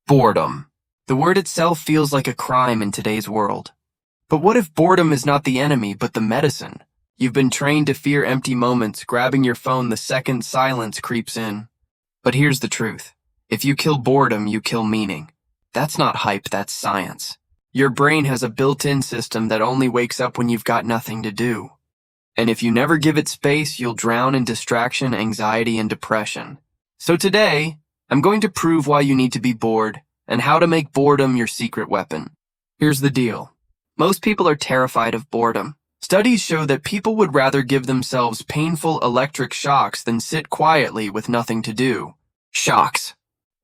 Boredom. The word itself feels like a crime in today's world. But what if boredom is not the enemy, but the medicine? You've been trained to fear empty moments, grabbing your phone the second silence creeps in. But here's the truth. If you kill boredom, you kill meaning. That's not hype, that's science. Your brain has a built-in system that only wakes up when you've got nothing to do. And if you never give it space, you'll drown in distraction, anxiety, and depression. So today, I'm going to prove why you need to be bored and how to make boredom your secret weapon. Here's the deal. Most people are terrified of boredom. Studies show that people would rather give themselves painful electric shocks than sit quietly with nothing to do. Shocks.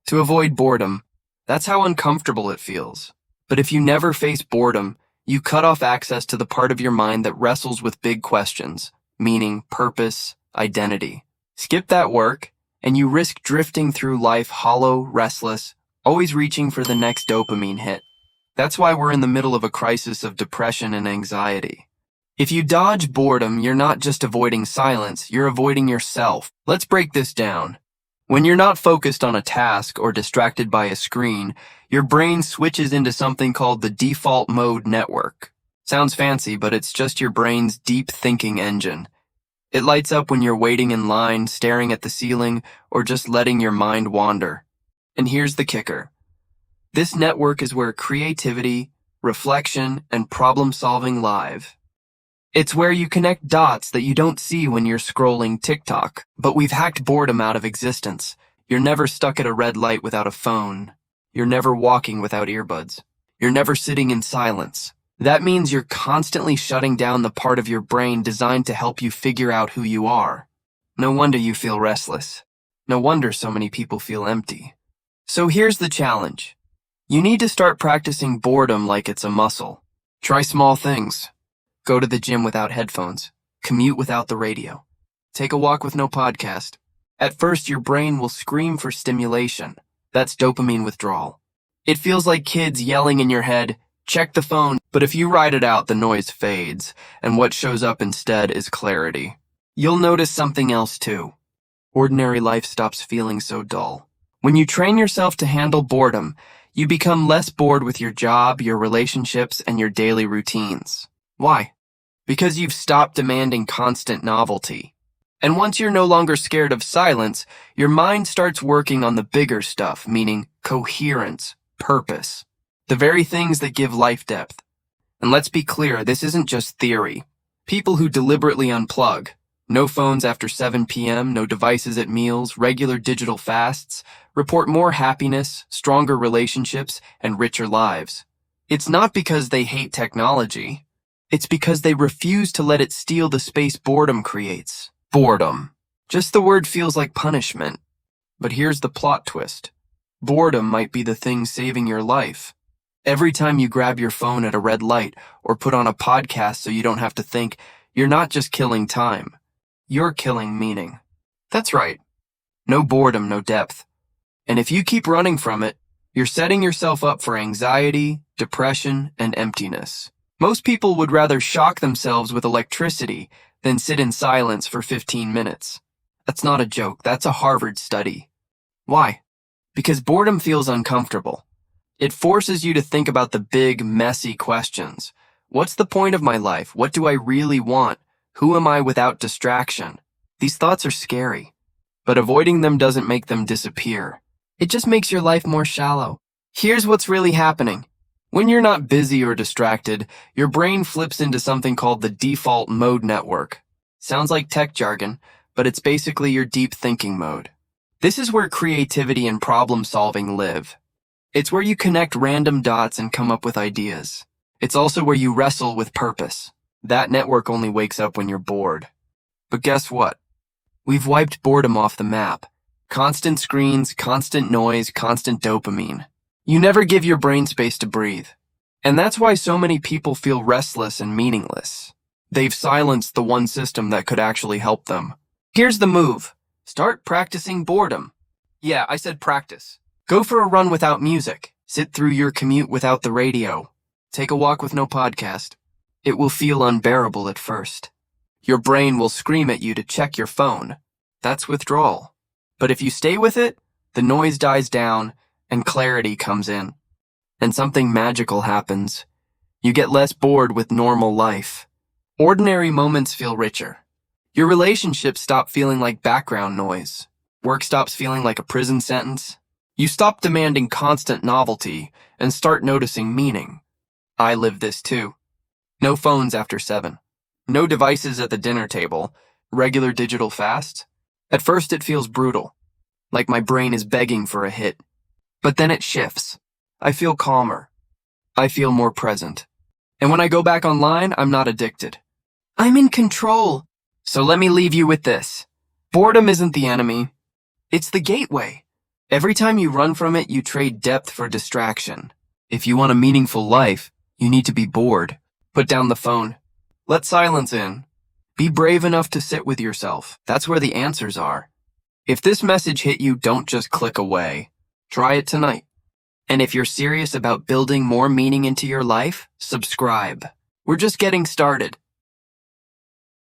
To avoid boredom. That's how uncomfortable it feels. But if you never face boredom, you cut off access to the part of your mind that wrestles with big questions, meaning, purpose, identity. Skip that work, and you risk drifting through life hollow, restless, always reaching for the next dopamine hit. That's why we're in the middle of a crisis of depression and anxiety. If you dodge boredom, you're not just avoiding silence, you're avoiding yourself. Let's break this down. When you're not focused on a task or distracted by a screen, your brain switches into something called the default mode network. Sounds fancy, but it's just your brain's deep thinking engine. It lights up when you're waiting in line, staring at the ceiling, or just letting your mind wander. And here's the kicker. This network is where creativity, reflection, and problem-solving live. It's where you connect dots that you don't see when you're scrolling TikTok. But we've hacked boredom out of existence. You're never stuck at a red light without a phone. You're never walking without earbuds. You're never sitting in silence. That means you're constantly shutting down the part of your brain designed to help you figure out who you are. No wonder you feel restless. No wonder so many people feel empty. So here's the challenge. You need to start practicing boredom like it's a muscle. Try small things. Go to the gym without headphones. Commute without the radio. Take a walk with no podcast. At first, your brain will scream for stimulation. That's dopamine withdrawal. It feels like kids yelling in your head, check the phone. But if you ride it out, the noise fades, and what shows up instead is clarity. You'll notice something else too. Ordinary life stops feeling so dull. When you train yourself to handle boredom, you become less bored with your job, your relationships, and your daily routines. Why? Because you've stopped demanding constant novelty. And once you're no longer scared of silence, your mind starts working on the bigger stuff, meaning coherence, purpose, the very things that give life depth. And let's be clear, this isn't just theory. People who deliberately unplug, no phones after 7 p.m., no devices at meals, regular digital fasts, report more happiness, stronger relationships, and richer lives. It's not because they hate technology. It's because they refuse to let it steal the space boredom creates. Boredom. Just the word feels like punishment. But here's the plot twist. Boredom might be the thing saving your life. Every time you grab your phone at a red light or put on a podcast so you don't have to think, you're not just killing time. You're killing meaning. That's right. No boredom, no depth. And if you keep running from it, you're setting yourself up for anxiety, depression, and emptiness. Most people would rather shock themselves with electricity than sit in silence for 15 minutes. That's not a joke. That's a Harvard study. Why? Because boredom feels uncomfortable. It forces you to think about the big, messy questions. What's the point of my life? What do I really want? Who am I without distraction? These thoughts are scary, but avoiding them doesn't make them disappear. It just makes your life more shallow. Here's what's really happening. When you're not busy or distracted, your brain flips into something called the default mode network. Sounds like tech jargon, but it's basically your deep thinking mode. This is where creativity and problem solving live. It's where you connect random dots and come up with ideas. It's also where you wrestle with purpose. That network only wakes up when you're bored. But guess what? We've wiped boredom off the map. Constant screens, constant noise, constant dopamine. You never give your brain space to breathe. And that's why so many people feel restless and meaningless. They've silenced the one system that could actually help them. Here's the move. Start practicing boredom. Yeah, I said practice. Go for a run without music. Sit through your commute without the radio. Take a walk with no podcast. It will feel unbearable at first. Your brain will scream at you to check your phone. That's withdrawal. But if you stay with it, the noise dies down and clarity comes in. And something magical happens. You get less bored with normal life. Ordinary moments feel richer. Your relationships stop feeling like background noise. Work stops feeling like a prison sentence. You stop demanding constant novelty and start noticing meaning. I live this too. No phones after 7. No devices at the dinner table. Regular digital fast. At first it feels brutal, like my brain is begging for a hit. But then it shifts. I feel calmer. I feel more present. And when I go back online, I'm not addicted. I'm in control. So let me leave you with this. Boredom isn't the enemy. It's the gateway. Every time you run from it, you trade depth for distraction. If you want a meaningful life, you need to be bored. Put down the phone. Let silence in. Be brave enough to sit with yourself. That's where the answers are. If this message hit you, don't just click away. Try it tonight. And if you're serious about building more meaning into your life, subscribe. We're just getting started.